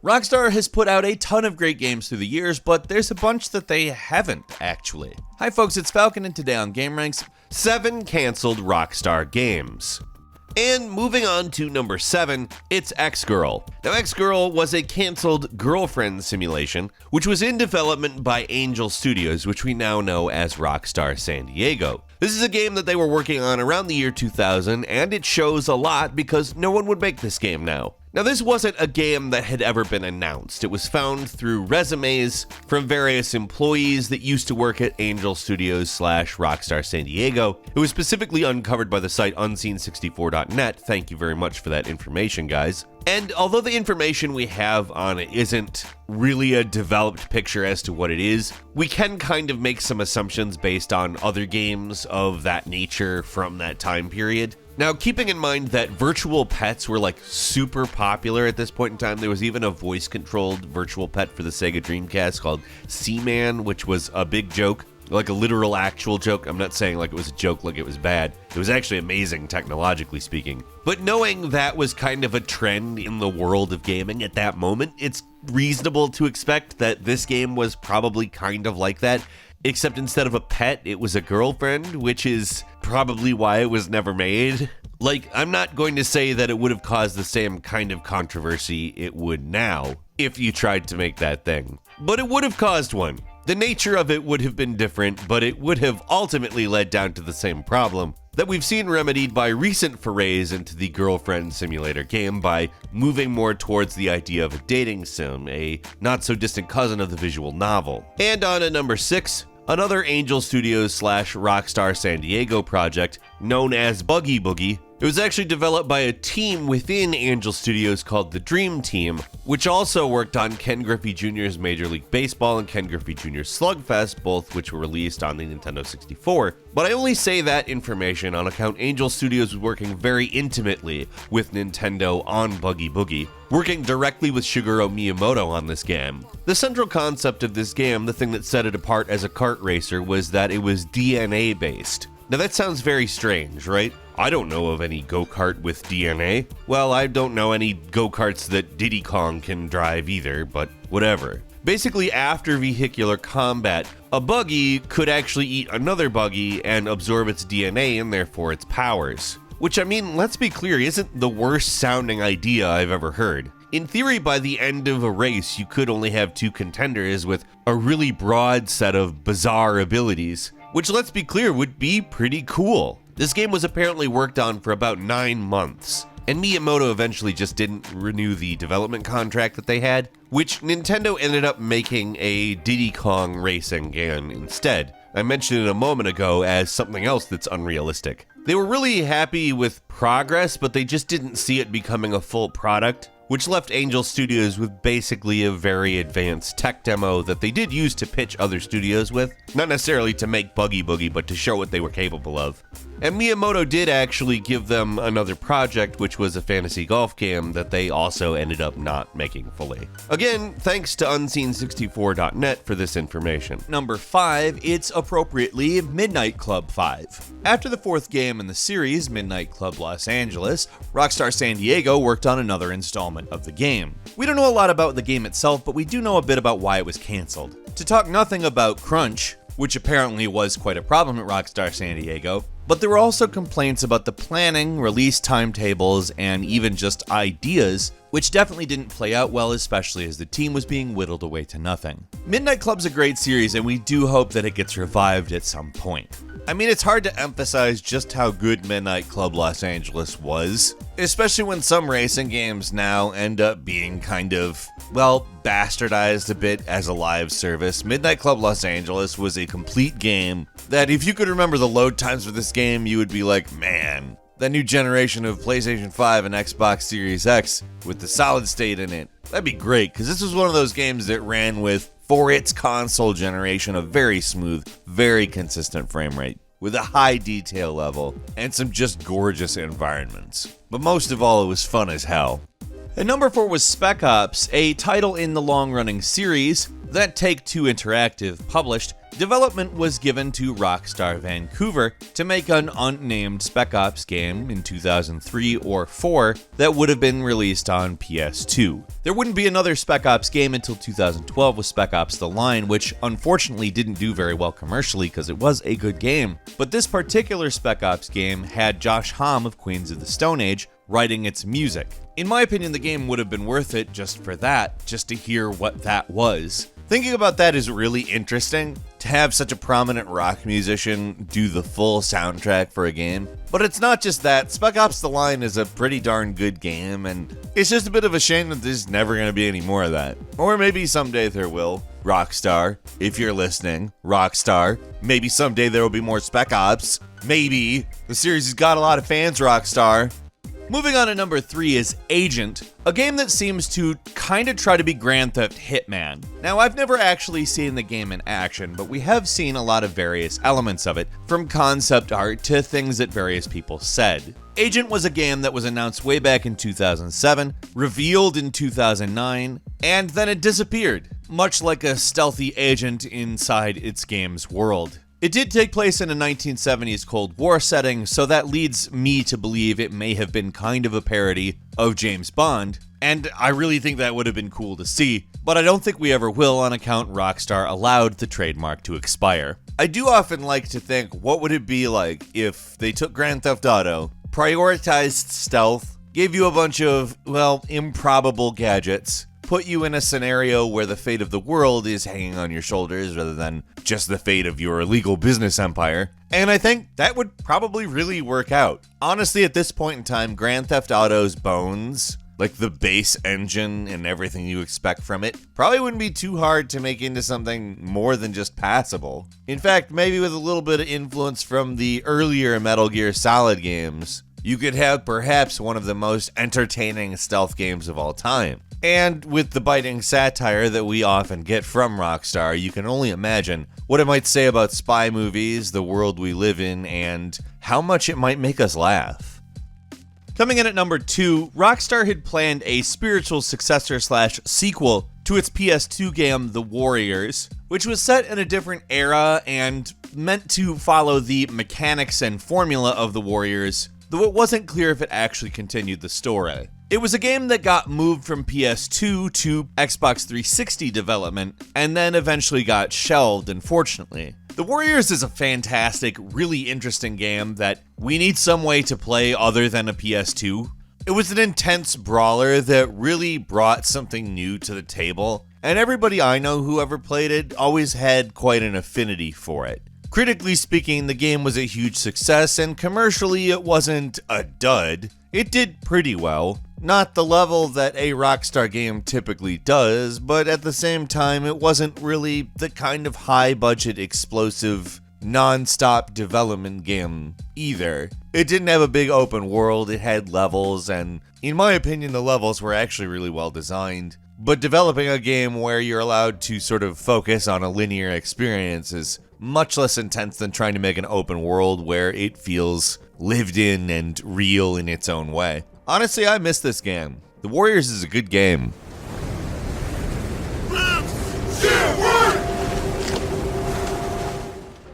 Rockstar has put out a ton of great games through the years, but there's a bunch that they haven't, actually. Hi folks, it's Falcon, and today on GameRanx, 7 canceled Rockstar games. And moving on to number 7, it's X-Girl. Now, X-Girl was a canceled girlfriend simulation, which was in development by Angel Studios, which we now know as Rockstar San Diego. This is a game that they were working on around the year 2000, and it shows a lot because no one would make this game now. Now, this wasn't a game that had ever been announced. It was found through resumes from various employees that used to work at Angel Studios / Rockstar San Diego. It was specifically uncovered by the site unseen64.net. Thank you very much for that information, guys. And although the information we have on it isn't really a developed picture as to what it is, we can kind of make some assumptions based on other games of that nature from that time period. Now, keeping in mind that virtual pets were like super popular at this point in time, there was even a voice-controlled virtual pet for the Sega Dreamcast called Seaman, which was a big joke, like a literal actual joke. I'm not saying like it was a joke like it was bad. It was actually amazing, technologically speaking. But knowing that was kind of a trend in the world of gaming at that moment, it's reasonable to expect that this game was probably kind of like that. Except instead of a pet, it was a girlfriend, which is probably why it was never made. Like, I'm not going to say that it would have caused the same kind of controversy it would now if you tried to make that thing, but it would have caused one. The nature of it would have been different, but it would have ultimately led down to the same problem that we've seen remedied by recent forays into the girlfriend simulator game by moving more towards the idea of a dating sim, a not-so-distant cousin of the visual novel. And on at number 6, another Angel Studios / Rockstar San Diego project known as Buggy Buggy. It was actually developed by a team within Angel Studios called the Dream Team, which also worked on Ken Griffey Jr.'s Major League Baseball and Ken Griffey Jr.'s Slugfest, both which were released on the Nintendo 64. But I only say that information on account Angel Studios was working very intimately with Nintendo on Buggy Buggy, working directly with Shigeru Miyamoto on this game. The central concept of this game, the thing that set it apart as a kart racer, was that it was DNA based. Now that sounds very strange, right? I don't know of any go-kart with DNA. Well, I don't know any go-karts that Diddy Kong can drive either, but whatever. Basically, after vehicular combat, a buggy could actually eat another buggy and absorb its DNA and therefore its powers. Which, I mean, let's be clear, isn't the worst sounding idea I've ever heard. In theory, by the end of a race, you could only have 2 contenders with a really broad set of bizarre abilities, which, let's be clear, would be pretty cool. This game was apparently worked on for about 9 months, and Miyamoto eventually just didn't renew the development contract that they had, which Nintendo ended up making a Diddy Kong racing game instead. I mentioned it a moment ago as something else that's unrealistic. They were really happy with progress, but they just didn't see it becoming a full product, which left Angel Studios with basically a very advanced tech demo that they did use to pitch other studios with, not necessarily to make Buggy Buggy, but to show what they were capable of. And Miyamoto did actually give them another project, which was a fantasy golf game that they also ended up not making fully. Again, thanks to unseen64.net for this information. Number 5, it's appropriately Midnight Club 5. After the 4th game in the series, Midnight Club Los Angeles, Rockstar San Diego worked on another installment of the game. We don't know a lot about the game itself, but we do know a bit about why it was canceled. To talk nothing about crunch, which apparently was quite a problem at Rockstar San Diego, but there were also complaints about the planning, release timetables, and even just ideas, which definitely didn't play out well, especially as the team was being whittled away to nothing. Midnight Club's a great series, and we do hope that it gets revived at some point. I mean, it's hard to emphasize just how good Midnight Club Los Angeles was, especially when some racing games now end up being kind of, well, bastardized a bit as a live service. Midnight Club Los Angeles was a complete game that if you could remember the load times for this game, you would be like, man, that new generation of PlayStation 5 and Xbox Series X with the solid state in it, that'd be great, because this was one of those games that ran with, for its console generation, a very smooth, very consistent frame rate, with a high detail level, and some just gorgeous environments. But most of all, it was fun as hell. And number 4 was Spec Ops, a title in the long-running series that Take-Two Interactive published development was given to Rockstar Vancouver to make an unnamed Spec Ops game in 2003 or 4 that would have been released on PS2. There wouldn't be another Spec Ops game until 2012 with Spec Ops The Line, which unfortunately didn't do very well commercially because it was a good game. But this particular Spec Ops game had Josh Homme of Queens of the Stone Age writing its music. In my opinion, the game would have been worth it just for that, just to hear what that was. Thinking about that is really interesting, to have such a prominent rock musician do the full soundtrack for a game. But it's not just that, Spec Ops The Line is a pretty darn good game, and it's just a bit of a shame that there's never going to be any more of that. Or maybe someday there will. Rockstar, if you're listening, Rockstar, maybe someday there will be more Spec Ops. Maybe. The series has got a lot of fans, Rockstar. Moving on to number 3 is Agent, a game that seems to kind of try to be Grand Theft Hitman. Now, I've never actually seen the game in action, but we have seen a lot of various elements of it, from concept art to things that various people said. Agent was a game that was announced way back in 2007, revealed in 2009, and then it disappeared, much like a stealthy agent inside its game's world. It did take place in a 1970s Cold War setting, so that leads me to believe it may have been kind of a parody of James Bond, and I really think that would have been cool to see, but I don't think we ever will on account Rockstar allowed the trademark to expire. I do often like to think, what would it be like if they took Grand Theft Auto, prioritized stealth, gave you a bunch of, well, improbable gadgets, put you in a scenario where the fate of the world is hanging on your shoulders rather than just the fate of your illegal business empire. And I think that would probably really work out. Honestly, at this point in time, Grand Theft Auto's bones, like the base engine and everything you expect from it, probably wouldn't be too hard to make into something more than just passable. In fact, maybe with a little bit of influence from the earlier Metal Gear Solid games, you could have perhaps one of the most entertaining stealth games of all time. And with the biting satire that we often get from Rockstar, you can only imagine what it might say about spy movies, the world we live in, and how much it might make us laugh. Coming in at number 2, Rockstar had planned a spiritual successor/sequel to its PS2 game, The Warriors, which was set in a different era and meant to follow the mechanics and formula of The Warriors, though it wasn't clear if it actually continued the story. It was a game that got moved from PS2 to Xbox 360 development, and then eventually got shelved, unfortunately. The Warriors is a fantastic, really interesting game that we need some way to play other than a PS2. It was an intense brawler that really brought something new to the table, and everybody I know who ever played it always had quite an affinity for it. Critically speaking, the game was a huge success, and commercially it wasn't a dud. It did pretty well. Not the level that a Rockstar game typically does, but at the same time, it wasn't really the kind of high-budget, explosive, non-stop development game either. It didn't have a big open world, it had levels, and in my opinion, the levels were actually really well designed. But developing a game where you're allowed to sort of focus on a linear experience is much less intense than trying to make an open world where it feels lived in and real in its own way. Honestly, I miss this game. The Warriors is a good game.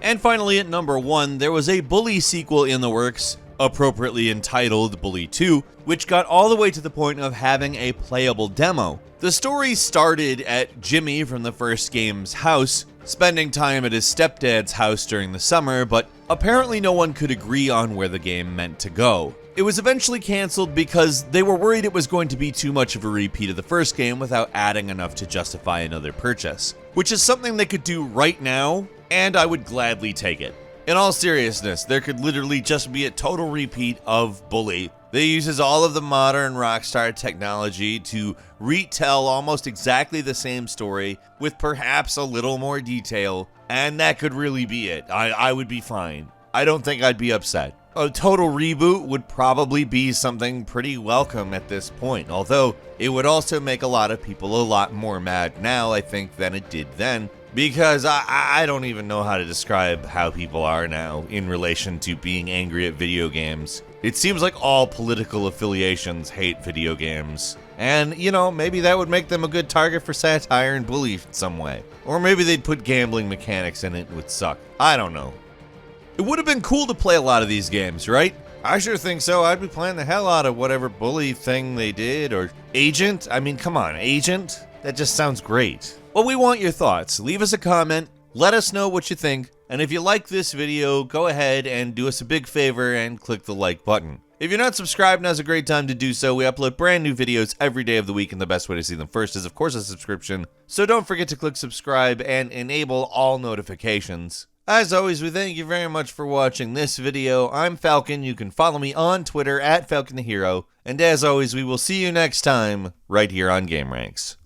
And finally, at number 1, there was a Bully sequel in the works, appropriately entitled Bully 2, which got all the way to the point of having a playable demo. The story started at Jimmy from the first game's house, spending time at his stepdad's house during the summer, but apparently no one could agree on where the game meant to go. It was eventually canceled because they were worried it was going to be too much of a repeat of the first game without adding enough to justify another purchase, which is something they could do right now, and I would gladly take it. In all seriousness, there could literally just be a total repeat of Bully that uses all of the modern Rockstar technology to retell almost exactly the same story with perhaps a little more detail, and that could really be it. I would be fine. I don't think I'd be upset. A total reboot would probably be something pretty welcome at this point, although it would also make a lot of people a lot more mad now, I think, than it did then, because I don't even know how to describe how people are now in relation to being angry at video games. It seems like all political affiliations hate video games. And, maybe that would make them a good target for satire and bully in some way. Or maybe they'd put gambling mechanics in it and it would suck. I don't know. It would have been cool to play a lot of these games, right? I sure think so. I'd be playing the hell out of whatever bully thing they did, or Agent. I mean, come on, Agent? That just sounds great. Well, we want your thoughts. Leave us a comment. Let us know what you think. And if you like this video, go ahead and do us a big favor and click the like button. If you're not subscribed, now's a great time to do so. We upload brand new videos every day of the week, and the best way to see them first is, of course, a subscription. So don't forget to click subscribe and enable all notifications. As always, we thank you very much for watching this video. I'm Falcon. You can follow me on Twitter @FalconTheHero. And as always, we will see you next time right here on GameRanx.